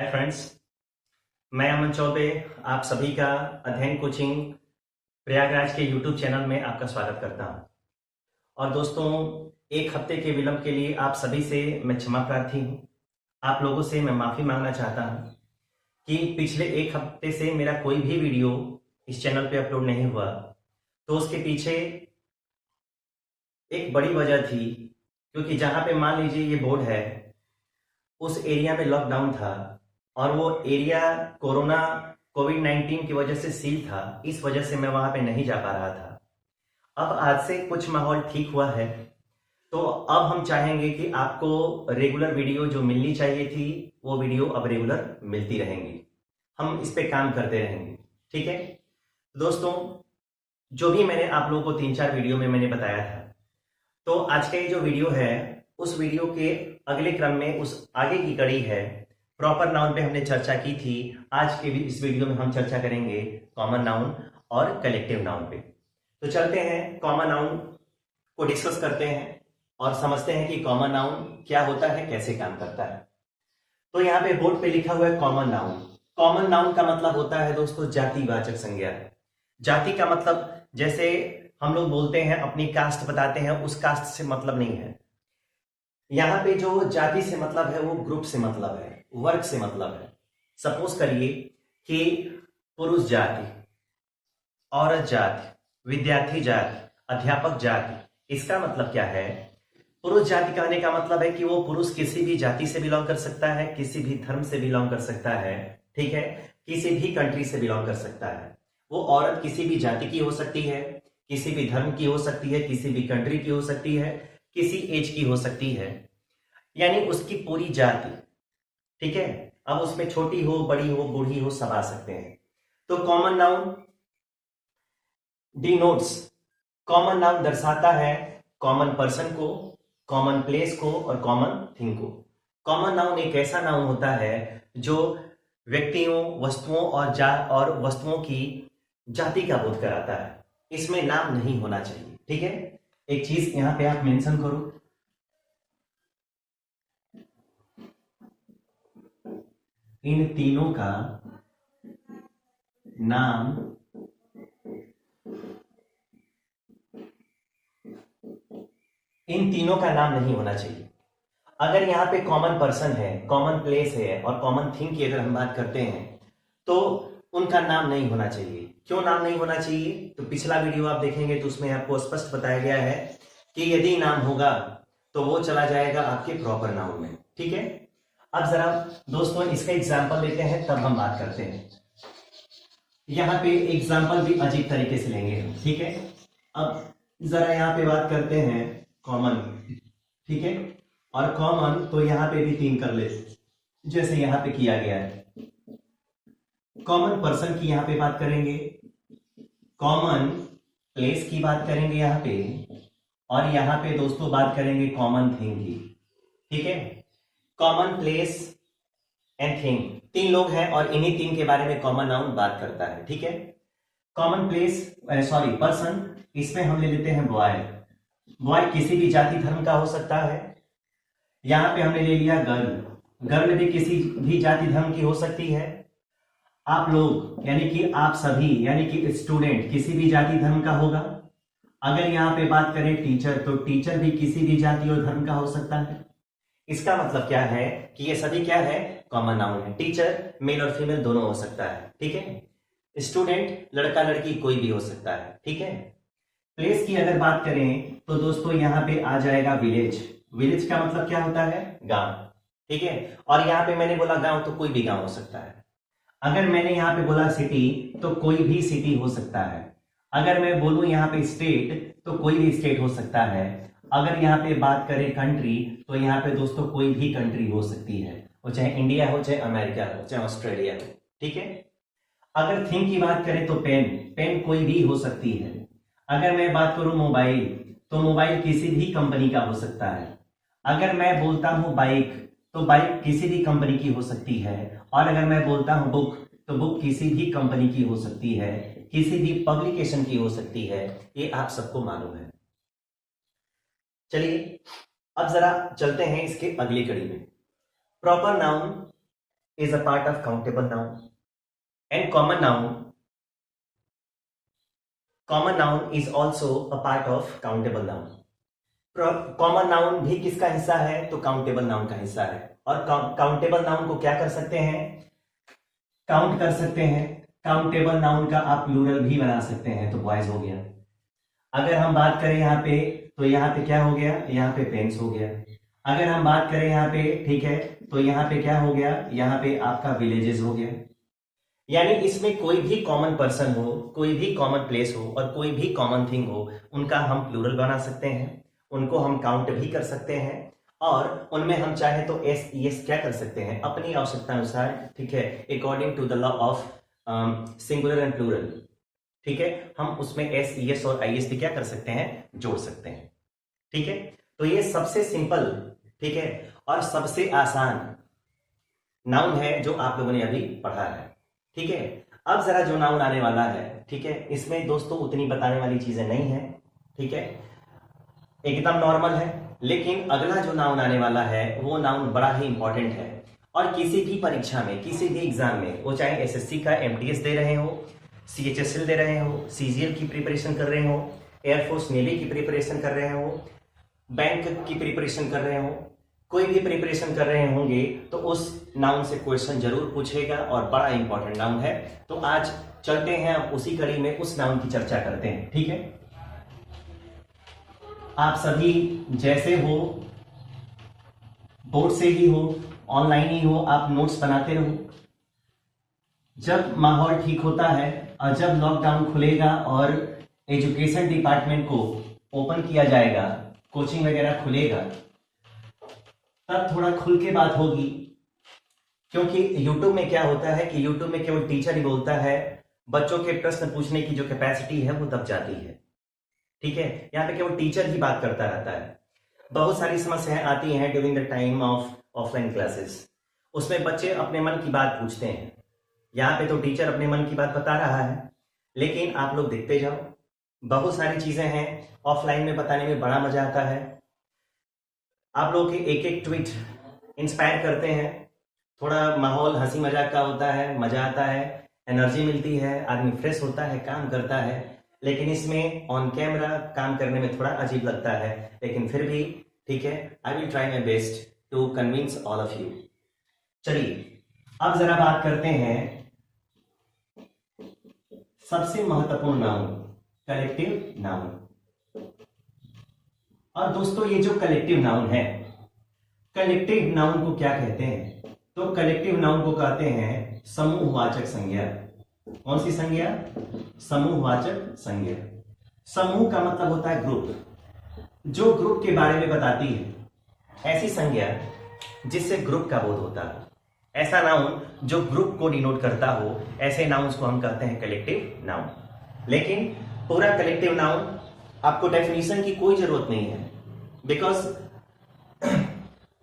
Hi friends, मैं अमन चौबे आप सभी का अध्ययन कोचिंग प्रयागराज के यूट्यूब चैनल में आपका स्वागत करता हूं। और दोस्तों, एक हफ्ते के विलंब के लिए आप सभी से मैं क्षमा प्रार्थी हूं। आप लोगों से मैं माफ़ी मांगना चाहता हूं कि पिछले एक हफ्ते से मेरा कोई भी वीडियो इस चैनल पे अपलोड नहीं हुआ। तो उसके पीछे एक बड़ी वजह थी, क्योंकि जहाँ पे मान लीजिए ये बोर्ड है, उस एरिया में लॉकडाउन था और वो एरिया कोरोना कोविड-19 की वजह से सील था। इस वजह से मैं वहां पे नहीं जा पा रहा था। अब आज से कुछ माहौल ठीक हुआ है, तो अब हम चाहेंगे कि आपको रेगुलर वीडियो जो मिलनी चाहिए थी, वो वीडियो अब रेगुलर मिलती रहेंगी। हम इस पे काम करते रहेंगे, ठीक है दोस्तों। जो भी मैंने आप लोगों को 3-4 वीडियो में मैंने बताया था, तो आज का ये जो वीडियो है, उस वीडियो के अगले क्रम में उस आगे की कड़ी है। प्रॉपर नाउन पे हमने चर्चा की थी। आज के भी इस वीडियो में हम चर्चा करेंगे कॉमन नाउन और कलेक्टिव नाउन पे। तो चलते हैं कॉमन नाउन को डिस्कस करते हैं और समझते हैं कि कॉमन नाउन क्या होता है, कैसे काम करता है। तो यहाँ पे बोर्ड पे लिखा हुआ है कॉमन नाउन। कॉमन नाउन का मतलब होता है दोस्तों जातिवाचक संज्ञा। जाति का मतलब, जैसे हम लोग बोलते हैं अपनी कास्ट बताते हैं, उस कास्ट से मतलब नहीं है। यहाँ पे जो जाति से मतलब है वो ग्रुप से मतलब है, वर्ग से मतलब है। सपोज करिए कि पुरुष जाति, औरत जाति, विद्यार्थी जाति, अध्यापक जाति। इसका मतलब क्या है? पुरुष जाति कहने का मतलब है कि वो पुरुष किसी भी जाति से बिलोंग कर सकता है, किसी भी धर्म से बिलोंग कर सकता है, ठीक है, किसी भी कंट्री से बिलोंग कर सकता है। वो औरत किसी भी जाति की हो सकती है, किसी भी धर्म की हो सकती है, किसी भी कंट्री की हो सकती है, किसी एज की हो सकती है, यानी उसकी पूरी जाति, ठीक है। अब उसमें छोटी हो, बड़ी हो, बूढ़ी हो, सब आ सकते हैं। तो common noun denotes, common noun दर्शाता है कॉमन पर्सन को, कॉमन प्लेस को और कॉमन थिंग को। कॉमन नाउन एक ऐसा नाउन होता है जो व्यक्तियों, वस्तुओं और वस्तुओं की जाति का बोध कराता है। इसमें नाम नहीं होना चाहिए, ठीक है। एक चीज यहां पे आप मेंशन करो, इन तीनों का नाम नहीं होना चाहिए। अगर यहाँ पे कॉमन पर्सन है, कॉमन प्लेस है और कॉमन थिंग की अगर हम बात करते हैं, तो उनका नाम नहीं होना चाहिए। क्यों नाम नहीं होना चाहिए? तो पिछला वीडियो आप देखेंगे तो उसमें आपको स्पष्ट बताया गया है कि यदि नाम होगा तो वो चला जाएगा आपके प्रॉपर नाउन में, ठीक है। अब जरा दोस्तों इसका एग्जाम्पल लेते हैं, तब हम बात करते हैं। यहाँ पे एग्जाम्पल भी अजीब तरीके से लेंगे हम, ठीक है। अब जरा यहाँ पे बात करते हैं कॉमन, ठीक है। और कॉमन तो यहाँ पे भी 3 कर ले, जैसे यहाँ पे किया गया है। कॉमन पर्सन की यहाँ पे बात करेंगे, कॉमन प्लेस की बात करेंगे यहाँ पे, और यहाँ पे दोस्तों बात करेंगे कॉमन थिंग की, ठीक है। कॉमन प्लेस एंड थिंग, 3 लोग हैं और इन्हीं 3 के बारे में कॉमन नाउन बात करता है, ठीक है। कॉमन प्लेस, सॉरी पर्सन, इसमें हम ले लेते हैं बॉय। बॉय किसी भी जाति धर्म का हो सकता है। यहां पे हमने ले लिया गर्ल, गर्ल भी किसी भी जाति धर्म की हो सकती है। आप लोग यानी कि आप सभी, यानी कि स्टूडेंट किसी भी जाति धर्म का होगा। अगर यहाँ पे बात करें टीचर, तो टीचर भी किसी भी जाति और धर्म का हो सकता है। इसका मतलब क्या है कि ये सभी क्या है? कॉमन नाउन है। टीचर मेल और फीमेल दोनों हो सकता है, ठीक है। स्टूडेंट लड़का लड़की कोई भी हो सकता है, ठीक है। प्लेस की अगर बात करें तो दोस्तों यहाँ पे आ जाएगा विलेज। विलेज का मतलब क्या होता है? गांव, ठीक है। और यहाँ पे मैंने बोला गांव, तो कोई भी गांव हो सकता है। अगर मैंने यहाँ पे बोला सिटी, तो कोई भी सिटी हो सकता है। अगर मैं बोलूं यहाँ पे स्टेट, तो कोई भी स्टेट हो सकता है। अगर यहाँ पे बात करें कंट्री, तो यहाँ पे दोस्तों कोई भी कंट्री हो सकती है, वो चाहे इंडिया हो, चाहे अमेरिका हो, चाहे ऑस्ट्रेलिया हो, ठीक है। अगर थिंग की बात करें तो पेन, पेन कोई भी हो सकती है। अगर मैं बात करूं मोबाइल, तो मोबाइल किसी भी कंपनी का हो सकता है। अगर मैं बोलता हूं बाइक, तो बाइक किसी भी कंपनी की हो सकती है। और अगर मैं बोलता हूं बुक, तो बुक किसी भी कंपनी की हो सकती है, किसी भी पब्लिकेशन की हो सकती है। ये आप सबको मालूम है। चलिए अब जरा चलते हैं इसके अगली कड़ी में। Proper noun is a part of countable noun, and common noun is also a part of countable noun. Common noun भी किसका हिस्सा है? तो काउंटेबल नाउन का हिस्सा है। और काउंटेबल नाउन को क्या कर सकते हैं? काउंट कर सकते हैं। काउंटेबल नाउन का आप प्लूरल भी बना सकते हैं, तो बॉयज हो गया। अगर हम बात करें यहाँ पे, तो यहाँ पे क्या हो गया? यहाँ पे पेन्स हो गया। अगर हम बात करें यहाँ पे, ठीक है, तो यहाँ पे क्या हो गया? यहाँ पे आपका विलेजेस हो गया। यानी इसमें कोई भी कॉमन पर्सन हो, कोई भी कॉमन प्लेस हो और कोई भी कॉमन थिंग हो, उनका हम प्लूरल बना सकते हैं, उनको हम काउंट भी कर सकते हैं, और उनमें हम चाहे तो एस ई एस क्या कर सकते हैं अपनी आवश्यकता अनुसार, ठीक है, according to the law of singular and plural, ठीक है, हम उसमें एस ई एस और आई एस भी क्या कर सकते हैं? जोड़ सकते हैं। ठीक है, तो ये सबसे सिंपल, ठीक है, और सबसे आसान नाउन है जो आप लोगों ने अभी पढ़ा है। ठीक है, अब जरा जो नाउन आने वाला है, ठीक है, इसमें दोस्तों उतनी बताने वाली चीजें नहीं है, ठीक है, एकदम नॉर्मल है। लेकिन अगला जो नाउन आने वाला है वो नाउन बड़ा ही इंपॉर्टेंट है, और किसी भी परीक्षा में, किसी भी एग्जाम में, वो चाहे एसएससी का एमटीएस दे रहे हो, सीएचएसएल दे रहे हो, सीजीएल की प्रिपरेशन कर रहे हो, एयरफोर्स नेवी की प्रिपरेशन कर रहे हो, बैंक की प्रिपरेशन कर रहे हो, कोई भी प्रिपरेशन कर रहे होंगे, तो उस नाउन से क्वेश्चन जरूर पूछेगा और बड़ा इंपॉर्टेंट नाउन है। तो आज चलते हैं, अब उसी कड़ी में उस नाउन की चर्चा करते हैं। ठीक है, आप सभी जैसे हो, बोर्ड से ही हो, ऑनलाइन ही हो, आप नोट्स बनाते रहो। जब माहौल ठीक होता है और जब लॉकडाउन खुलेगा और एजुकेशन डिपार्टमेंट को ओपन किया जाएगा, कोचिंग वगैरह खुलेगा, तब थोड़ा खुल के बात होगी। क्योंकि YouTube में क्या होता है कि YouTube में केवल टीचर ही बोलता है, बच्चों के प्रश्न पूछने की जो कैपेसिटी है वो दब जाती है। ठीक है, यहाँ पे केवल टीचर ही बात करता रहता है। बहुत सारी समस्याएं आती हैं during the time of offline classes, उसमें बच्चे अपने मन की बात पूछते हैं। यहाँ पे तो टीचर अपने मन की बात बता रहा है, लेकिन आप लोग देखते जाओ, बहुत सारी चीजें हैं ऑफलाइन में बताने में बड़ा मजा आता है। आप लोगों के एक एक ट्वीट इंस्पायर करते हैं, थोड़ा माहौल हंसी मजाक का होता है, मजा आता है, एनर्जी मिलती है, आदमी फ्रेश होता है, काम करता है। लेकिन इसमें ऑन कैमरा काम करने में थोड़ा अजीब लगता है, लेकिन फिर भी ठीक है, I will try my best to convince all of you. चलिए अब जरा बात करते हैं सबसे महत्वपूर्ण नाउन, कलेक्टिव नाउन। और दोस्तों ये जो कलेक्टिव नाउन है, कलेक्टिव नाउन को क्या कहते हैं? तो कलेक्टिव नाउन को कहते हैं समूहवाचक संज्ञा। कौन सी संज्ञा? समूहवाचक संज्ञा। समूह का मतलब होता है ग्रुप, जो ग्रुप के बारे में बताती है, ऐसी संज्ञा जिससे ग्रुप का बोध होता है, ऐसा नाउन जो ग्रुप को डिनोट करता हो, ऐसे नाउन्स को हम कहते हैं कलेक्टिव नाउन। लेकिन पूरा कलेक्टिव नाउन आपको डेफिनेशन की कोई जरूरत नहीं है, because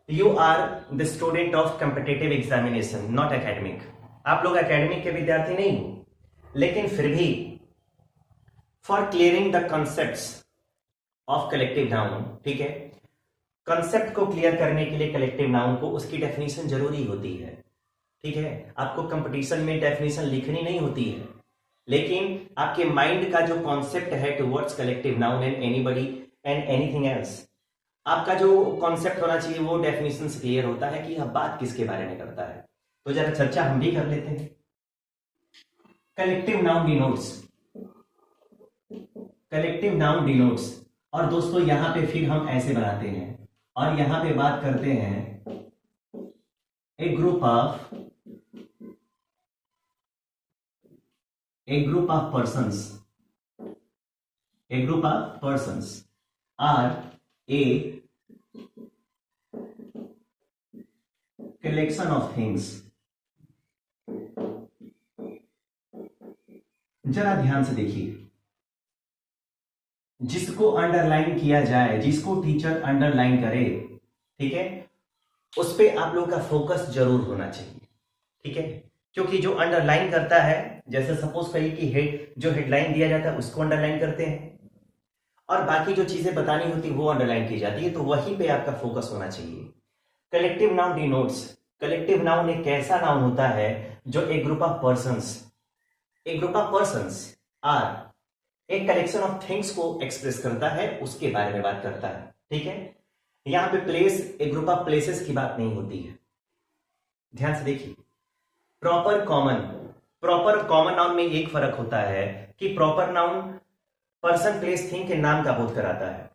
you are the student of competitive examination, not academic. आप लोग एकेडमिक के विद्यार्थी नहीं हो, लेकिन फिर भी for clearing the concepts of collective noun, ठीक है, कॉन्सेप्ट को क्लियर करने के लिए कलेक्टिव नाउन को उसकी डेफिनेशन जरूरी होती है। ठीक है, आपको कंपटीशन में डेफिनेशन लिखनी नहीं होती है, लेकिन आपके माइंड का जो कॉन्सेप्ट है towards collective noun and anybody and anything else, आपका जो कॉन्सेप्ट होना चाहिए वो डेफिनेशन से क्लियर होता है कि यह बात किसके बारे में करता है। तो जरा चर्चा हम भी कर लेते हैं। Collective noun denotes, collective noun denotes, और दोस्तों यहां पे फिर हम ऐसे बनाते हैं, और यहां पे बात करते हैं a group of persons, a group of persons are a collection of things। जरा ध्यान से देखिए, जिसको अंडरलाइन किया जाए, जिसको टीचर अंडरलाइन करे, ठीक है, उस पे आप लोगों का फोकस जरूर होना चाहिए। ठीक है, क्योंकि जो अंडरलाइन करता है, जैसे सपोज करिए कि जो हेडलाइन दिया जाता है उसको अंडरलाइन करते हैं, और बाकी जो चीजें बतानी होती है वो अंडरलाइन की जाती है, तो वहीं पे आपका फोकस होना चाहिए। Collective noun denotes collective noun एक ऐसा नाउन होता है जो एक ग्रुप ऑफ पर्सन्स आर एक कलेक्शन ऑफ थिंग्स को एक्सप्रेस करता है, उसके बारे में बात करता है। ठीक है, यहां पे प्लेस एक ग्रुप ऑफ प्लेसेस की बात नहीं होती है। ध्यान से देखिए, प्रॉपर कॉमन नाउन में एक फर्क होता है कि proper noun person place thing के नाम का बोध कराता है,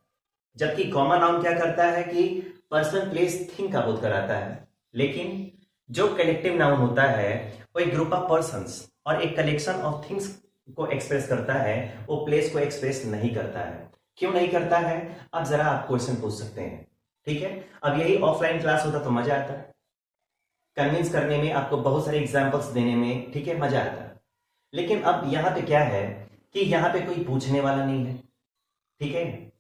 जबकि कॉमन नाउन क्या करता है कि पर्सन प्लेस थिंग का बोध कराता है। लेकिन जो कलेक्टिव नाउन होता है वो एक ग्रुप ऑफ पर्संस और एक कलेक्शन ऑफ थिंग्स को एक्सप्रेस करता है, वो प्लेस को एक्सप्रेस नहीं करता है। क्यों नहीं करता है? अब जरा आप क्वेश्चन पूछ सकते हैं। ठीक है, अब यही ऑफलाइन क्लास होता तो मजा आता, कन्विंस करने में, आपको बहुत सारे एग्जांपल्स देने में, ठीक है, मजा आता। लेकिन अब यहां पे क्या है कि यहां पे कोई पूछने वाला नहीं है। ठीक है,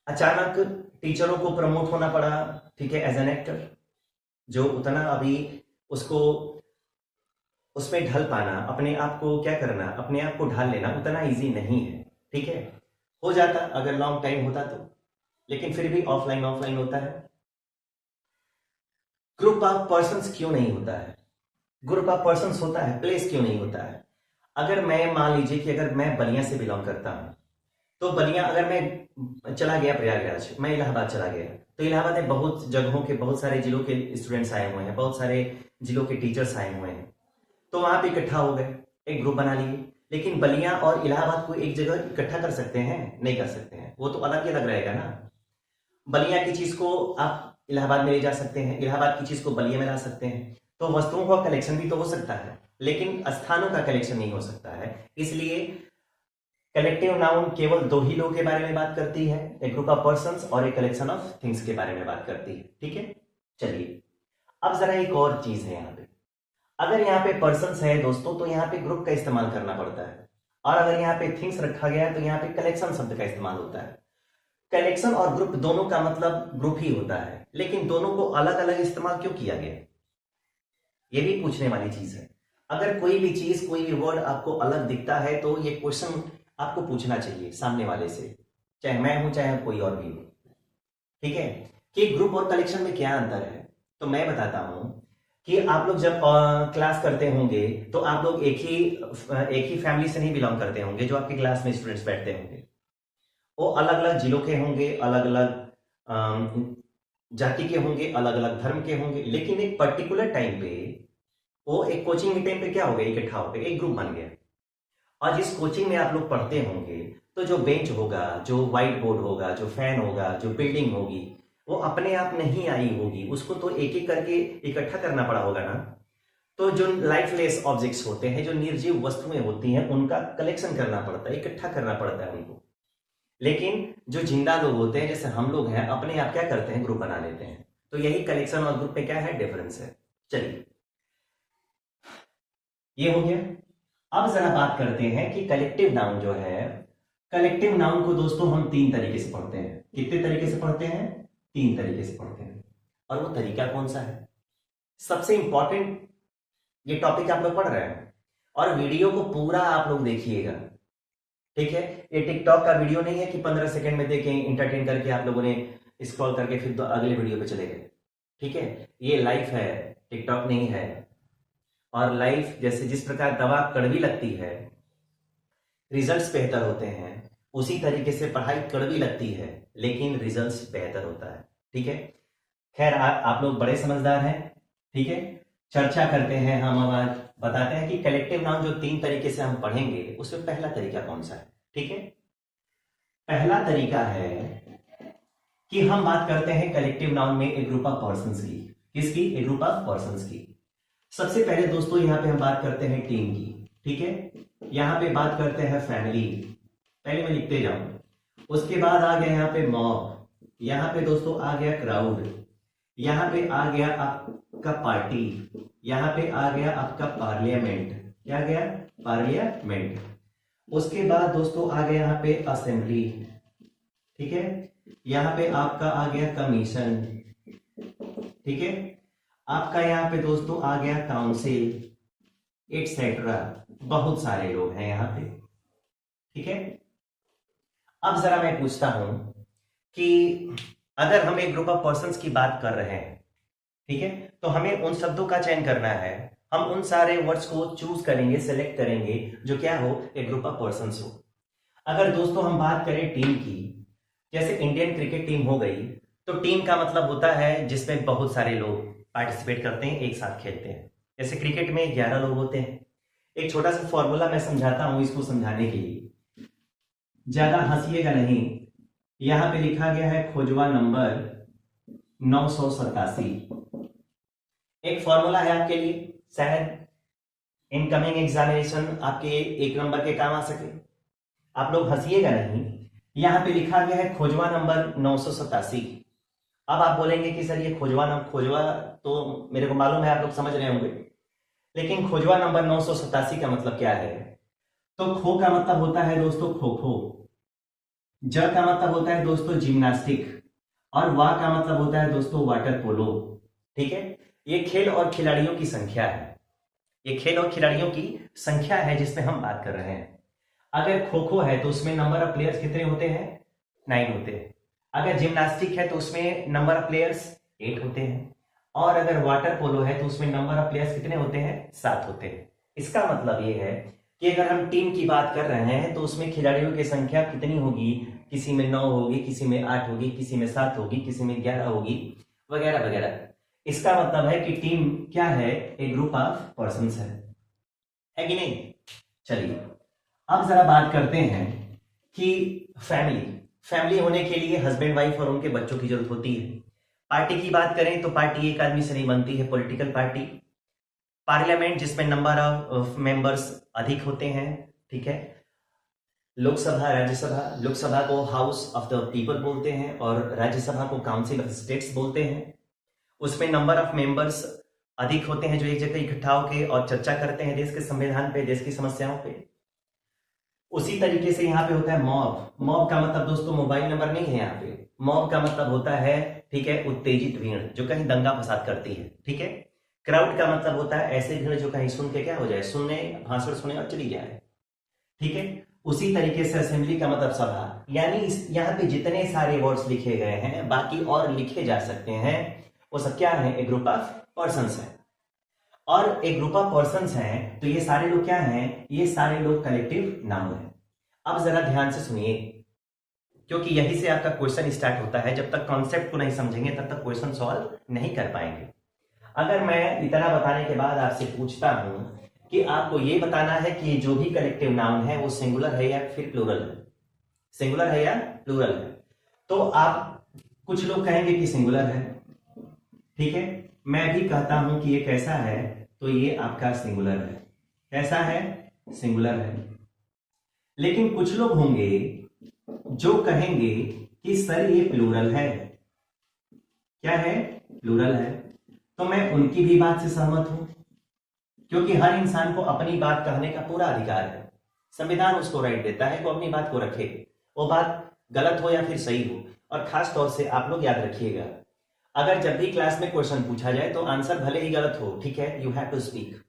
अचानक टीचरों को प्रमोट होना पड़ा, ठीक है, एज एन एक्टर, जो उतना अभी उसको उसमें ढल पाना, अपने आप को क्या करना, अपने आप को ढाल लेना उतना इजी नहीं है। ठीक है, हो जाता अगर लॉन्ग टाइम होता तो, लेकिन फिर भी ऑफलाइन होता है। ग्रुप ऑफ पर्संस क्यों नहीं होता है? ग्रुप ऑफ पर्संस होता है, प्लेस क्यों नहीं होता है? अगर मैं मान लीजिए कि अगर मैं बलिया से बिलोंग करता हूं, तो बलिया अगर मैं चला गया प्रयागराज, मैं इलाहाबाद चला गया, तो इलाहाबाद में बहुत जगहों के बहुत सारे जिलों के स्टूडेंट्स आए हुए हैं, बहुत सारे जिलों के टीचर्स आए हुए हैं, तो वहां पे इकट्ठा हो गए, एक ग्रुप बना लिए। लेकिन बलिया और इलाहाबाद को एक जगह इकट्ठा कर सकते हैं? नहीं कर सकते हैं, वो तो अलग ही अलग रहेगा ना। बलिया की चीज को आप इलाहाबाद में ले जा सकते हैं, इलाहाबाद की चीज को बलिया में ला सकते हैं, तो वस्तुओं का कलेक्शन भी तो हो सकता है, लेकिन स्थानों का कलेक्शन नहीं हो सकता है। इसलिए कलेक्टिव नाउन केवल दो ही लोगों के बारे में बात करती है, एक ग्रुप ऑफ पर्संस और एक कलेक्शन ऑफ थिंग्स के बारे में बात करती है। ठीक है, चलिए अब जरा एक और चीज है यहाँ पे, अगर यहाँ पे पर्संस है दोस्तों तो यहाँ पे ग्रुप का इस्तेमाल करना पड़ता है, और अगर यहाँ पे थिंग्स रखा गया है तो यहाँ पे कलेक्शन शब्द का इस्तेमाल होता है। कलेक्शन और ग्रुप दोनों का मतलब ग्रुप ही होता है, लेकिन दोनों को अलग अलग इस्तेमाल क्यों किया गया, ये भी पूछने वाली चीज है। अगर कोई भी चीज, कोई भी वर्ड आपको अलग दिखता है तो ये क्वेश्चन आपको पूछना चाहिए सामने वाले से, चाहे मैं हूं चाहे कोई और भी हो। ठीक है, कि ग्रुप और कलेक्शन में क्या अंतर है, तो मैं बताता हूं कि आप लोग जब क्लास करते होंगे तो आप लोग एक ही फैमिली से नहीं बिलोंग करते होंगे। जो आपकी क्लास में स्टूडेंट्स बैठते होंगे वो अलग अलग जिलों के होंगे, अलग अलग जाति के होंगे, अलग अलग धर्म के होंगे, लेकिन एक पर्टिकुलर टाइम पे वो एक कोचिंग के टाइम पे क्या हो गया, इकट्ठा हो गए, एक ग्रुप बन गया। और जिस कोचिंग में आप लोग पढ़ते होंगे तो जो बेंच होगा, जो व्हाइट बोर्ड होगा, जो फैन होगा, जो बिल्डिंग होगी, वो अपने आप नहीं आई होगी, उसको तो एक एक करके इकट्ठा करना पड़ा होगा ना। तो जो लाइफलेस ऑब्जेक्ट्स होते हैं, जो निर्जीव वस्तुएं होती हैं, उनका कलेक्शन करना पड़ता है, इकट्ठा करना पड़ता है उनको। लेकिन जो जिंदा लोग होते हैं जैसे हम लोग हैं, अपने आप क्या करते हैं, ग्रुप बना लेते हैं। तो यही कलेक्शन और ग्रुप में क्या है, डिफरेंस है। चलिए ये हो गया। अब जरा बात करते हैं कि कलेक्टिव नाउन जो है, कलेक्टिव नाउन को दोस्तों हम तीन तरीके से पढ़ते हैं। कितने तरीके से पढ़ते हैं? तीन तरीके से पढ़ते हैं। और वो तरीका कौन सा है? सबसे इंपॉर्टेंट ये टॉपिक आप लोग पढ़ रहे हैं, और वीडियो को पूरा आप लोग देखिएगा। ठीक है, ये टिकटॉक का वीडियो नहीं है कि 15 सेकंड में देखें, इंटरटेन करके आप लोगों ने स्क्रॉल करके फिर अगले वीडियो पे चले गए। ठीक है, ये लाइफ है, टिकटॉक नहीं है। और लाइफ जैसे जिस प्रकार दवा कड़वी लगती है, रिजल्ट्स बेहतर होते हैं, उसी तरीके से पढ़ाई कड़वी लगती है लेकिन रिजल्ट्स बेहतर होता है। ठीक है, खैर आप लोग बड़े समझदार हैं। ठीक है, चर्चा करते हैं हम, आज बताते हैं कि कलेक्टिव नाउन जो तीन तरीके से हम पढ़ेंगे उसमें पहला तरीका कौन सा है। ठीक है, पहला तरीका है कि हम बात करते हैं कलेक्टिव नाउन में एक ग्रुप ऑफ पर्संस की। किसकी? एक ग्रुप ऑफ पर्संस की। सबसे पहले दोस्तों यहां पे हम बात करते हैं टीम की। ठीक है, यहां पे बात करते हैं फैमिली, पहले मैं लिखते जाऊं। उसके बाद आ गया यहाँ पे मॉब, यहां पे दोस्तों आ गया क्राउड, यहां पे आ गया आपका पार्टी, यहां पे आ गया आपका पार्लियामेंट। क्या गया? पार्लियामेंट। उसके बाद दोस्तों आ गया यहाँ पे असेंबली। ठीक है, यहां पे आपका आ गया कमीशन। ठीक है, आपका यहाँ पे दोस्तों आ गया काउंसिल, एटसेट्रा। बहुत सारे लोग हैं यहाँ पे। ठीक है, अब जरा मैं पूछता हूं कि अगर हम एक ग्रुप ऑफ पर्संस की बात कर रहे हैं, ठीक है, तो हमें उन शब्दों का चयन करना है, हम उन सारे वर्ड्स को चूज करेंगे, सेलेक्ट करेंगे जो क्या हो, एक ग्रुप ऑफ पर्संस हो। अगर दोस्तों हम बात करें टीम की, जैसे इंडियन क्रिकेट टीम हो गई, तो टीम का मतलब होता है जिसमें बहुत सारे लोग पार्टिसिपेट करते हैं, एक साथ खेलते हैं। जैसे क्रिकेट में 11 लोग होते हैं। एक छोटा सा फॉर्मूला मैं समझाता हूं इसको समझाने के लिए, ज्यादा हंसिएगा नहीं। यहां पे लिखा गया है खोजवा नंबर 987। एक फॉर्मूला है आपके लिए, शायद इनकमिंग एग्जामिनेशन आपके 1 नंबर के काम आ सके। आप लोग हंसिएगा नहीं, यहां पे लिखा गया है खोजवा नंबर 987। अब आप बोलेंगे कि सर ये खोजवा तो मेरे को मालूम है, आप लोग समझ रहे होंगे, लेकिन खोजवा नंबर 987 का मतलब क्या है? तो खो का मतलब होता है दोस्तों खो खो, ज का मतलब होता है दोस्तों जिम्नास्टिक, और वा का मतलब होता है दोस्तों वाटर पोलो। ठीक है, ये खेल और खिलाड़ियों की संख्या है, ये खेल और खिलाड़ियों की संख्या है जिसमें हम बात कर रहे हैं। अगर खो खो है तो उसमें नंबर ऑफ प्लेयर्स कितने होते हैं? 9 होते हैं। अगर जिम्नास्टिक है तो उसमें नंबर ऑफ प्लेयर्स 8 होते हैं। और अगर वाटर पोलो है तो उसमें नंबर ऑफ प्लेयर्स कितने होते हैं? 7 होते हैं। इसका मतलब ये है कि अगर हम टीम की बात कर रहे हैं तो उसमें खिलाड़ियों की संख्या कितनी होगी? किसी में 9 होगी, किसी में 8 होगी, किसी में 7 होगी, किसी में 11 होगी, वगैरह वगैरह। इसका मतलब है कि टीम क्या है? एक ग्रुप ऑफ पर्संस है कि नहीं? चलिए अब जरा बात करते हैं कि फैमिली होने के लिए हस्बैंड वाइफ और उनके बच्चों की जरूरत होती है। पार्टी की बात करें तो पार्टी एक आदमी से नहीं बनती है, पॉलिटिकल पार्टी। पार्लियामेंट जिसमें नंबर ऑफ मेंबर्स अधिक होते हैं, ठीक है। लोकसभा, राज्यसभा, लोकसभा को हाउस ऑफ द पीपल बोलते हैं और राज्यसभा को काउंसिल ऑफ स्टेट्स बोलते हैं। उसमें नंबर ऑफ मेंबर्स अधिक होते हैं जो एक जगह इकट्ठा होकर और चर्चा करते हैं देश के संविधान पे, देश की समस्याओं पे। उसी तरीके से यहाँ पे होता है मॉब का मतलब दोस्तों मोबाइल नंबर नहीं है यहाँ पे। मॉब का मतलब होता है, ठीक है, उत्तेजित भीड़ जो कहीं दंगा फसाद करती है, ठीक है। क्राउड का मतलब होता है ऐसे भीड़ जो कहीं सुन के क्या हो जाए, सुनने, भाषण सुने और चली जाए, ठीक है। उसी तरीके से असेंबली का मतलब सभा, यानी यहाँ पे जितने सारे वर्ड्स लिखे गए हैं, बाकी और लिखे जा सकते हैं, वो सब क्या है? एक ग्रुप ऑफ पर्संस है। और एक ग्रुप ऑफ पर्संस हैं तो ये सारे लोग क्या हैं? ये सारे लोग कलेक्टिव नाउन है। अब जरा ध्यान से सुनिए, क्योंकि यही से आपका क्वेश्चन स्टार्ट होता है। जब तक कॉन्सेप्ट को नहीं समझेंगे तब तक क्वेश्चन सॉल्व नहीं कर पाएंगे। अगर मैं इतना बताने के बाद आपसे पूछता हूं कि आपको ये बताना है कि जो भी कलेक्टिव नाउन है वो सिंगुलर है या फिर प्लूरल है, सिंगुलर है या प्लूरल है, तो आप, कुछ लोग कहेंगे कि सिंगुलर है, ठीक है। मैं भी कहता हूं कि ये कैसा है, तो ये आपका सिंगुलर है। कैसा है? सिंगुलर है। लेकिन कुछ लोग होंगे जो कहेंगे कि सर ये प्लूरल है। क्या है? प्लूरल है। तो मैं उनकी भी बात से सहमत हूं, क्योंकि हर इंसान को अपनी बात कहने का पूरा अधिकार है। संविधान उसको राइट देता है कि अपनी बात को रखे, वो बात गलत हो या फिर सही हो। और खास तौर से आप लोग याद रखिएगा, अगर जब भी क्लास में क्वेश्चन पूछा जाए तो आंसर भले ही गलत हो, ठीक है, यू हैव टू स्पीक,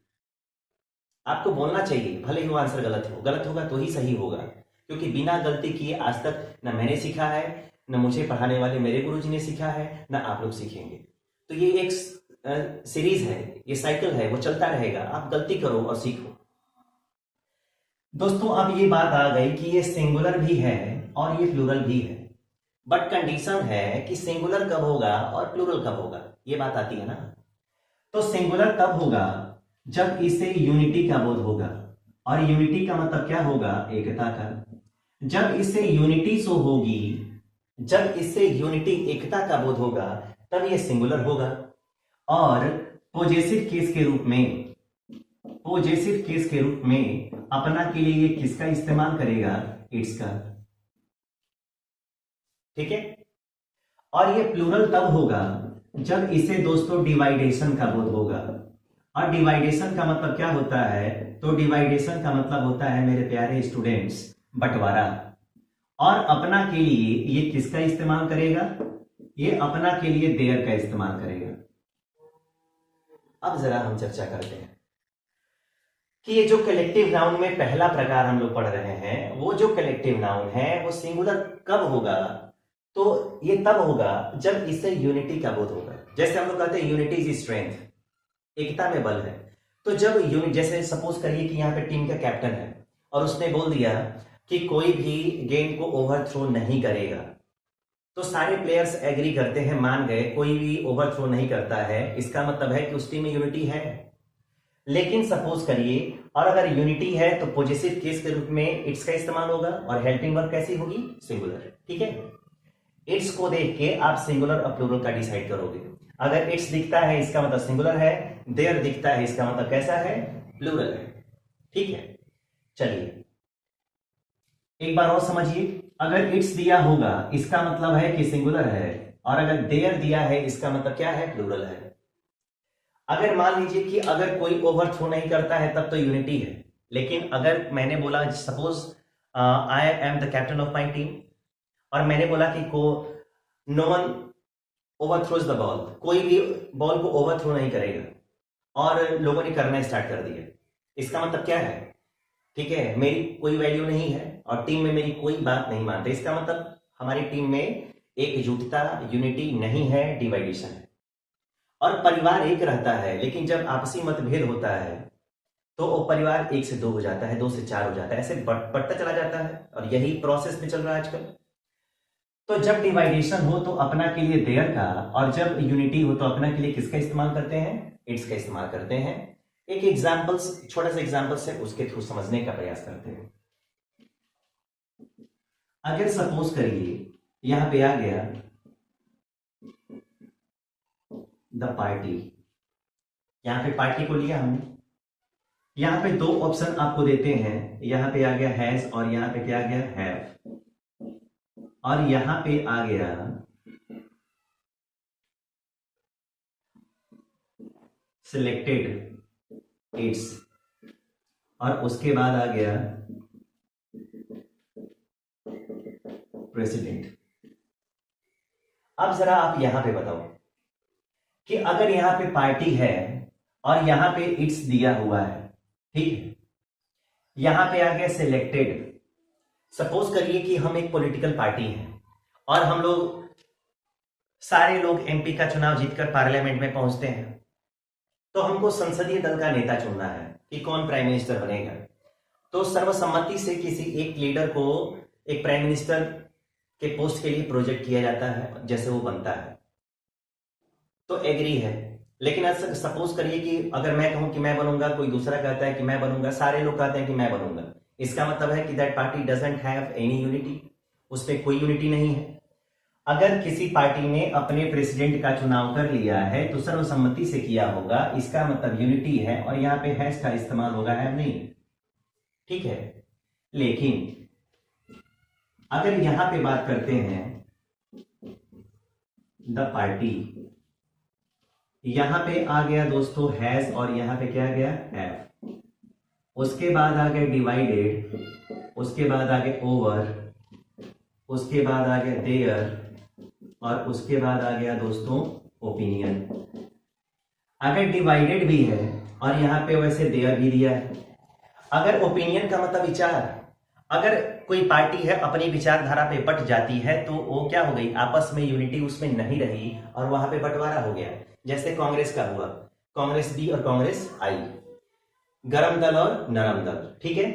आपको बोलना चाहिए, भले ही वो आंसर गलत हो, गलत होगा तो ही सही होगा। क्योंकि बिना गलती किए आज तक न मैंने सीखा है, न मुझे पढ़ाने वाले मेरे गुरुजी ने सीखा है, न आप लोग सीखेंगे। तो ये एक सीरीज है, ये साइकिल है, वो चलता रहेगा। आप गलती करो और सीखो। दोस्तों अब ये बात आ गई कि ये सिंगुलर भी है और ये प्लूरल भी है, बट कंडीशन है कि सिंगुलर कब होगा और प्लूरल कब होगा, ये बात आती है ना। तो सिंगुलर तब होगा जब इसे यूनिटी का बोध होगा, और यूनिटी का मतलब क्या होगा? एकता का। जब इसे यूनिटी सो होगी, जब इसे यूनिटी, एकता का बोध होगा, तब ये सिंगुलर होगा। और पॉजेसिव केस के रूप में, पॉजेसिव केस के रूप में अपना के लिए ये किसका इस्तेमाल करेगा? इट्स का, ठीक है। और ये प्लूरल तब होगा जब इसे दोस्तों डिवाइडेशन का बोध होगा। और डिवाइडेशन का मतलब क्या होता है? तो डिवाइडेशन का मतलब होता है मेरे प्यारे स्टूडेंट्स, बंटवारा। और अपना के लिए ये किसका इस्तेमाल करेगा? ये अपना के लिए देयर का इस्तेमाल करेगा। अब जरा हम चर्चा करते हैं कि ये जो कलेक्टिव नाउन में पहला प्रकार हम लोग पढ़ रहे हैं, वो जो कलेक्टिव नाउन है वो सिंगुलर कब होगा तो ये तब होगा जब इससे यूनिटी का बोध होगा। जैसे हम लोग कहते हैं यूनिटी इज स्ट्रेंथ, एकता में बल है। तो जब यूनिट, जैसे सपोज करिए कि यहाँ पे टीम का कैप्टन है और उसने बोल दिया कि कोई भी गेम को ओवरथ्रो नहीं करेगा, तो सारे प्लेयर्स एग्री करते हैं, मान गए, कोई भी ओवरथ्रो नहीं करता है, इसका मतलब है कि उस टीम में यूनिटी है। लेकिन सपोज करिए, और अगर यूनिटी है तो पॉजिटिव केस के रूप में इट्स का इस्तेमाल होगा, और हेल्पिंग वर्ब कैसी होगी, सिंगुलर। ठीक है, इट्स को देख के आप सिंगुलर और प्लूरल का डिसाइड करोगे। अगर इट्स दिखता है इसका मतलब सिंगुलर है, देयर दिखता है इसका मतलब कैसा है, प्लूरल है। ठीक है, चलिए एक बार और समझिए। अगर इट्स दिया होगा इसका मतलब है कि सिंगुलर है, और अगर देयर दिया है इसका मतलब क्या है, प्लूरल है। अगर मान लीजिए कि अगर कोई ओवरथ्रो नहीं करता है तब तो यूनिटी है। लेकिन अगर मैंने बोला suppose I am the captain of my team, और मैंने बोला कि को नो वन ओवरथ्रोज द बॉल, कोई भी बॉल को ओवरथ्रो नहीं करेगा, और लोगों ने करना स्टार्ट कर दिया, इसका मतलब क्या है, ठीक है, मेरी कोई वैल्यू नहीं है और टीम में मेरी कोई बात नहीं मानते, इसका मतलब हमारी टीम में एकजुटता, यूनिटी नहीं है, डिवाइडेशन है। और परिवार एक रहता है, लेकिन जब आपसी मतभेद होता है तो वो परिवार 1 से 2 हो जाता है, 2 से 4 हो जाता है, ऐसे बढ़ता चला जाता है, और यही प्रोसेस में चल रहा है आजकल। तो जब डिवाइडेशन हो तो अपना के लिए देयर का, और जब यूनिटी हो तो अपना के लिए किसका इस्तेमाल करते हैं, इट्स का इस्तेमाल करते हैं। एक एग्जाम्पल्स, छोटा सा एग्जाम्पल्स है, उसके थ्रू समझने का प्रयास करते हैं। अगर सपोज करिए यहां पे आ गया द पार्टी, यहां पे पार्टी को लिया हमने, यहां पे 2 ऑप्शन आपको देते हैं, यहां पे आ गया हैज और यहां पे क्या आ गया, हैव, और यहां पे आ गया सिलेक्टेड इट्स, और उसके बाद आ गया प्रेसिडेंट। अब जरा आप यहां पे बताओ कि अगर यहां पे पार्टी है और यहां पे इट्स दिया हुआ है, ठीक है, यहां पे आ गया सिलेक्टेड। सपोज करिए कि हम एक पॉलिटिकल पार्टी हैं और हम लोग सारे लोग एमपी का चुनाव जीतकर पार्लियामेंट में पहुंचते हैं, तो हमको संसदीय दल का नेता चुनना है कि कौन प्राइम मिनिस्टर बनेगा। तो सर्वसम्मति से किसी एक लीडर को एक प्राइम मिनिस्टर के पोस्ट के लिए प्रोजेक्ट किया जाता है, जैसे वो बनता है तो एग्री है। लेकिन ऐसा सपोज करिए कि अगर मैं कहूं कि मैं बनूंगा, कोई दूसरा कहता है कि मैं बनूंगा, सारे लोग कहते हैं कि मैं बनूंगा, इसका मतलब है कि that party doesn't have any unity, उसमें कोई यूनिटी नहीं है। अगर किसी पार्टी ने अपने प्रेसिडेंट का चुनाव कर लिया है तो सर्वसम्मति से किया होगा, इसका मतलब यूनिटी है, और यहां पे हैश का इस्तेमाल होगा, है नहीं, ठीक है। लेकिन अगर यहां पे बात करते हैं द पार्टी, यहां पे आ गया दोस्तों हैज, और यहां पे क्या आ गया, हैव, उसके बाद आ गया डिवाइडेड, उसके बाद आ गया ओवर, उसके बाद आ गया देयर, और उसके बाद आ गया दोस्तों ओपिनियन। अगर डिवाइडेड भी है और यहां पे वैसे देयर भी दिया है, अगर ओपिनियन का मतलब विचार, अगर कोई पार्टी है अपनी विचारधारा पे बट जाती है तो वो क्या हो गई, आपस में यूनिटी उसमें नहीं रही और वहां पे बंटवारा हो गया। जैसे कांग्रेस का हुआ, कांग्रेस बी और कांग्रेस आई, गरम दल और नरम दल, ठीक है।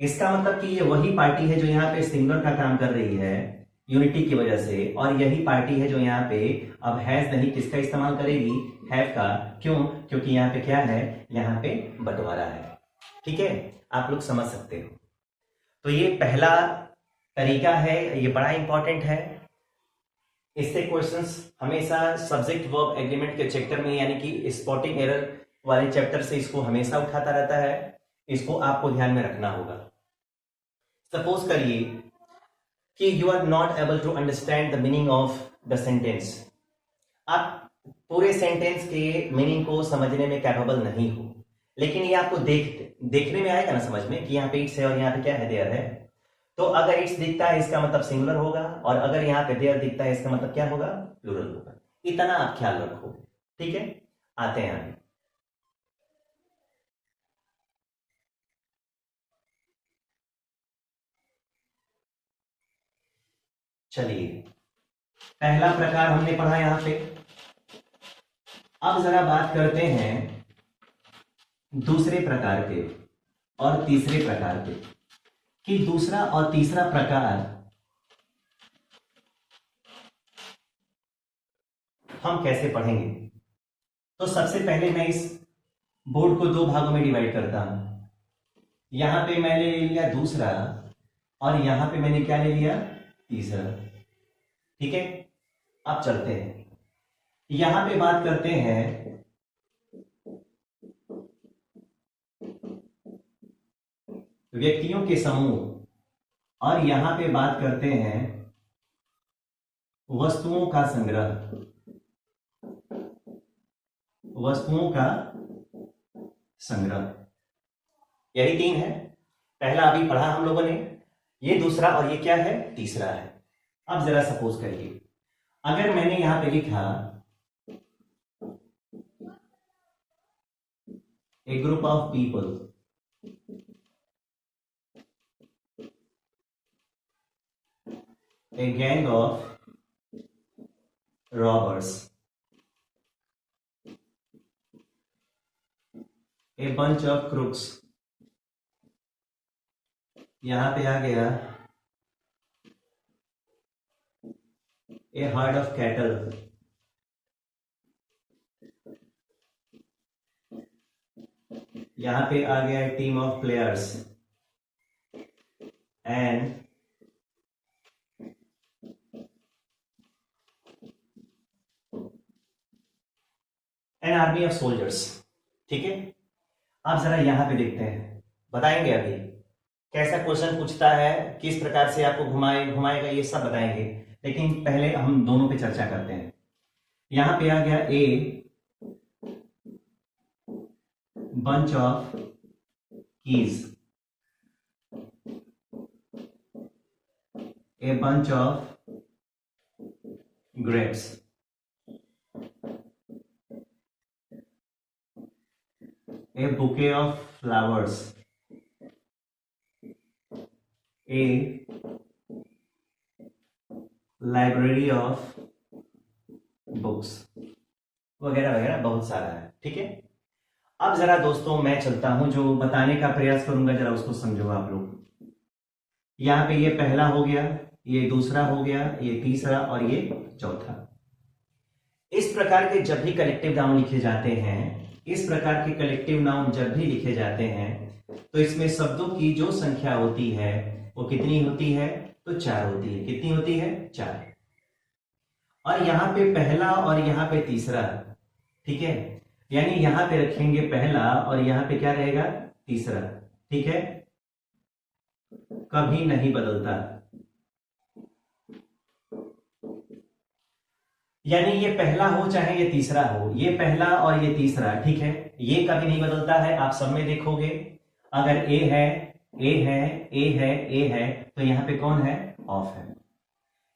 इसका मतलब कि ये वही पार्टी है जो यहाँ पे सिंगुलर का काम कर रही है यूनिटी की वजह से, और यही पार्टी है जो यहाँ पे अब हैज नहीं, किसका इस्तेमाल करेगी, हैव का। क्यों, क्योंकि यहाँ पे क्या है, यहाँ पे बंटवारा है, ठीक है। आप लोग समझ सकते हो। तो ये पहला तरीका है, ये बड़ा इंपॉर्टेंट है। इससे क्वेश्चंस हमेशा सब्जेक्ट वर्ब एग्रीमेंट के चैप्टर में, यानी कि स्पॉटिंग एरर वाले चैप्टर से इसको हमेशा उठाता रहता है, इसको आपको ध्यान में रखना होगा। सपोज करिए कि you are not able to understand the meaning of the sentence, आप पूरे सेंटेंस के मीनिंग को समझने में कैपेबल नहीं हो, लेकिन ये आपको देखने में आएगा ना समझ में कि यहाँ पे इट्स है और यहाँ पे क्या है, देयर है। तो अगर इट्स दिखता है इसका मतलब सिंगुलर होगा, और अगर यहाँ पे देयर दिखता है इसका मतलब क्या होगा, प्लूरल होगा। इतना आप ख्याल रखो, ठीक है। आते हैं आगे। चलिए पहला प्रकार हमने पढ़ा यहां पे। अब जरा बात करते हैं दूसरे प्रकार के और तीसरे प्रकार के, कि दूसरा और तीसरा प्रकार हम कैसे पढ़ेंगे। तो सबसे पहले मैं इस बोर्ड को दो भागों में डिवाइड करता हूं। यहां पे मैंने ले लिया दूसरा और यहां पे मैंने क्या ले लिया, तीसरा। ठीक है, अब चलते हैं, यहां पे बात करते हैं व्यक्तियों के समूह और यहां पे बात करते हैं वस्तुओं का संग्रह, वस्तुओं का संग्रह। यही तीन है। पहला अभी पढ़ा हम लोगों ने, ये दूसरा और ये क्या है, तीसरा है। अब जरा सपोज करिए, अगर मैंने यहां पे लिखा a group of people, a gang of robbers, a bunch of crooks, यहां पे आ गया a herd of cattle, यहां पे आ गया team of players and an army of soldiers. ठीक है, आप जरा यहां पे देखते हैं, बताएंगे अभी कैसा क्वेश्चन पूछता है, किस प्रकार से आपको घुमाएगा, ये सब बताएंगे। लेकिन पहले हम दोनों पे चर्चा करते हैं। यहां पे आ गया a bunch of keys, a bunch of grapes, a bouquet of flowers, a library of books, वगैरह वगैरह बहुत सारा है। ठीक है, अब जरा दोस्तों मैं चलता हूं, जो बताने का प्रयास करूंगा जरा उसको समझो आप लोग। यहां पे ये पहला हो गया, ये दूसरा हो गया, ये तीसरा और ये चौथा। इस प्रकार के जब भी कलेक्टिव नाउन लिखे जाते हैं, इस प्रकार के कलेक्टिव नाउन जब भी लिखे जाते हैं, तो इसमें शब्दों की जो संख्या होती है वो कितनी होती है, तो 4 होती है। कितनी होती है, 4। और यहां पे पहला और यहां पे तीसरा, ठीक है, यानी यहां पे रखेंगे पहला और यहां पे क्या रहेगा, तीसरा। ठीक है, कभी नहीं बदलता, यानी ये पहला हो चाहे ये तीसरा हो, ये पहला और ये तीसरा, ठीक है, ये कभी नहीं बदलता है। आप सब में देखोगे, अगर ए है, ए है, ए है, ए है, तो यहां पे कौन है, ऑफ है।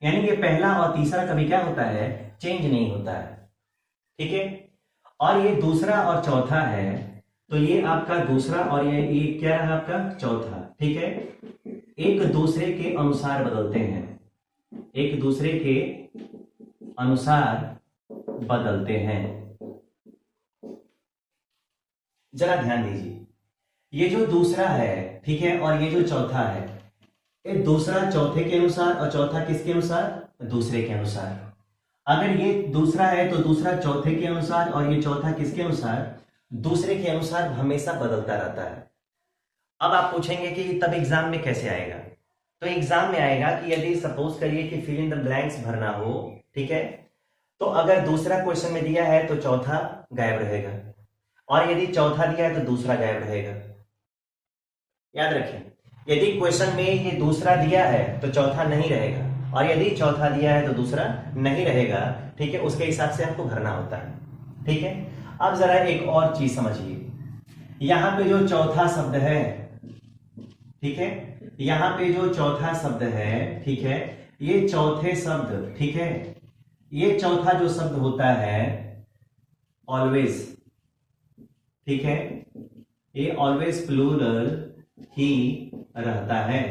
यानी ये पहला और तीसरा कभी क्या होता है, चेंज नहीं होता है। ठीक है, और ये दूसरा और चौथा है, तो ये आपका दूसरा और ये क्या रहा आपका, चौथा। ठीक है, एक दूसरे के अनुसार बदलते हैं, एक दूसरे के अनुसार बदलते हैं। जरा ध्यान दीजिए, ये जो दूसरा है, ठीक है, और ये जो चौथा है, ये दूसरा चौथे के अनुसार और चौथा किसके अनुसार, दूसरे के अनुसार। अगर ये दूसरा है तो दूसरा चौथे के अनुसार और ये चौथा किसके अनुसार, दूसरे के अनुसार हमेशा बदलता रहता है। अब आप पूछेंगे कि तब एग्जाम में कैसे आएगा, तो एग्जाम में आएगा कि यदि सपोज करिए कि फिल इन द ब्लैंक्स भरना हो, ठीक है, तो अगर दूसरा क्वेश्चन में दिया है तो चौथा गायब रहेगा, और यदि चौथा दिया है तो दूसरा गायब रहेगा। याद रखें, यदि क्वेश्चन में ये दूसरा दिया है तो चौथा नहीं रहेगा, और यदि चौथा दिया है तो दूसरा नहीं रहेगा। ठीक है, उसके हिसाब से आपको भरना होता है। ठीक है, अब जरा एक और चीज समझिए, यहां पे जो चौथा शब्द है, ठीक है, यहां पे जो चौथा शब्द है, ठीक है, ये चौथे शब्द, ठीक है, ये चौथा जो शब्द होता है ऑलवेज, ठीक है, ये ऑलवेज प्लूरल ही रहता है।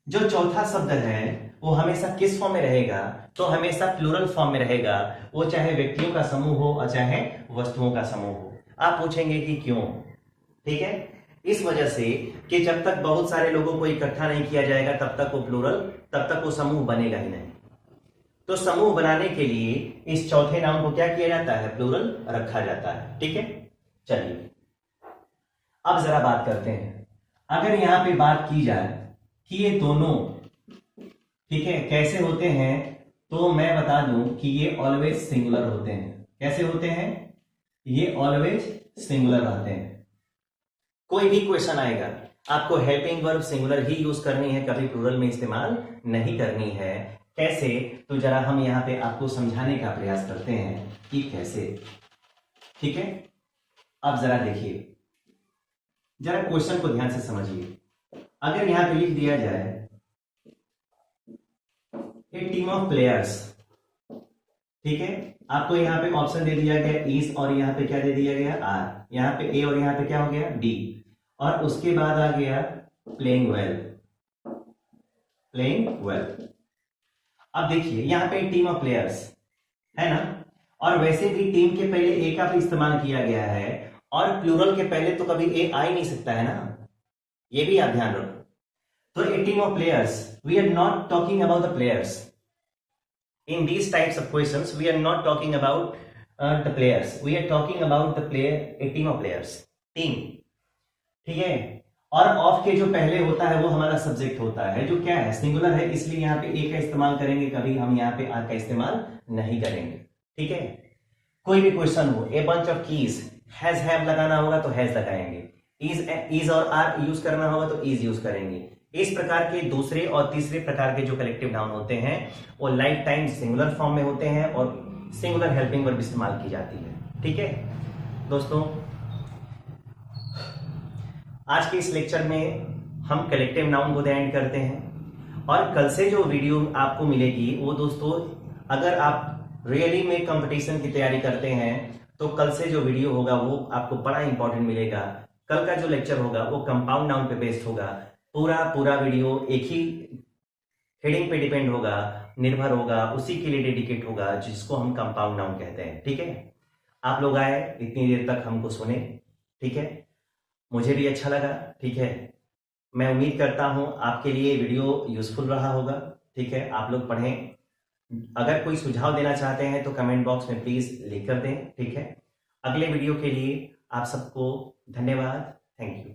जो चौथा शब्द है वो हमेशा किस फॉर्म में रहेगा? तो हमेशा प्लूरल फॉर्म में रहेगा, वो चाहे व्यक्तियों का समूह हो और चाहे वस्तुओं का समूह हो। आप पूछेंगे कि क्यों? ठीक है, इस वजह से कि जब तक बहुत सारे लोगों को इकट्ठा नहीं किया जाएगा तब तक वो प्लूरल, तब तक वो समूह बनेगा ही नहीं। तो समूह बनाने के लिए इस चौथे नाउन को क्या किया जाता है? प्लूरल रखा जाता है। ठीक है, चलिए अब जरा बात करते हैं। अगर यहां पे बात की जाए कि ये दोनों, ठीक है, कैसे होते हैं, तो मैं बता दूं कि ये ऑलवेज सिंगुलर होते हैं। कैसे होते हैं? ये ऑलवेज सिंगुलर रहते हैं। कोई भी क्वेश्चन आएगा, आपको हेल्पिंग वर्ब सिंगुलर ही यूज करनी है, कभी प्लूरल में इस्तेमाल नहीं करनी है। कैसे? तो जरा हम यहां पे आपको समझाने का प्रयास करते हैं कि कैसे। ठीक है, अब जरा देखिए, जरा क्वेश्चन को ध्यान से समझिए। अगर यहां पे लिख दिया जाए ए टीम ऑफ प्लेयर्स, ठीक है, आपको यहां पे ऑप्शन दे दिया गया इज और यहां पे क्या दे दिया गया? आर। यहां पे ए और यहां पे क्या हो गया? डी। और उसके बाद आ गया प्लेइंग वेल, प्लेइंग वेल। अब देखिए यहां पे टीम ऑफ प्लेयर्स है ना, और वैसे भी टीम के पहले ए का भी इस्तेमाल किया गया है और प्लूरल के पहले तो कभी ए आ ही नहीं सकता है ना, ये भी आप ध्यान रखो। तो a team of players, we are not talking about the players in these types of questions. We are not talking about the players, we are talking about the player, a team of players, team। ठीक है, और of के जो पहले होता है वो हमारा सब्जेक्ट होता है, जो क्या है? सिंगुलर है, इसलिए यहाँ पे ए का इस्तेमाल करेंगे, कभी हम यहाँ पे आर का इस्तेमाल नहीं करेंगे। ठीक है, कोई भी क्वेश्चन हो, a bunch of keys, has have लगाना होगा तो हैज लगाएंगे, इज और आर यूज करना होगा तो इज यूज करेंगे। इस प्रकार के दूसरे और तीसरे प्रकार के जो कलेक्टिव नाउन होते हैं वो लाइफ टाइम सिंगुलर फॉर्म में होते हैं और सिंगुलर हेल्पिंग वर्ब इस्तेमाल की जाती है। ठीक है दोस्तों, आज के इस लेक्चर में हम कलेक्टिव नाउन को एंड करते हैं और कल से जो वीडियो आपको मिलेगी वो दोस्तों, अगर आप रियली में कंपटीशन की तैयारी करते हैं तो कल से जो वीडियो होगा वो आपको बड़ा इंपॉर्टेंट मिलेगा। कल का जो लेक्चर होगा वो कंपाउंड नाउन पे बेस्ड होगा। पूरा वीडियो एक ही हेडिंग पे डिपेंड होगा, निर्भर होगा, उसी के लिए डेडिकेट होगा जिसको हम कंपाउंड नाउन कहते हैं। ठीक है, आप लोग आए इतनी देर तक हमको सुने, ठीक है, मुझे भी अच्छा लगा। ठीक है, मैं उम्मीद करता हूं आपके लिए वीडियो यूजफुल रहा होगा। ठीक है, आप लोग पढ़ें, अगर कोई सुझाव देना चाहते हैं तो कमेंट बॉक्स में प्लीज लिख कर दें। ठीक है, अगले वीडियो के लिए आप सबको धन्यवाद, थैंक यू।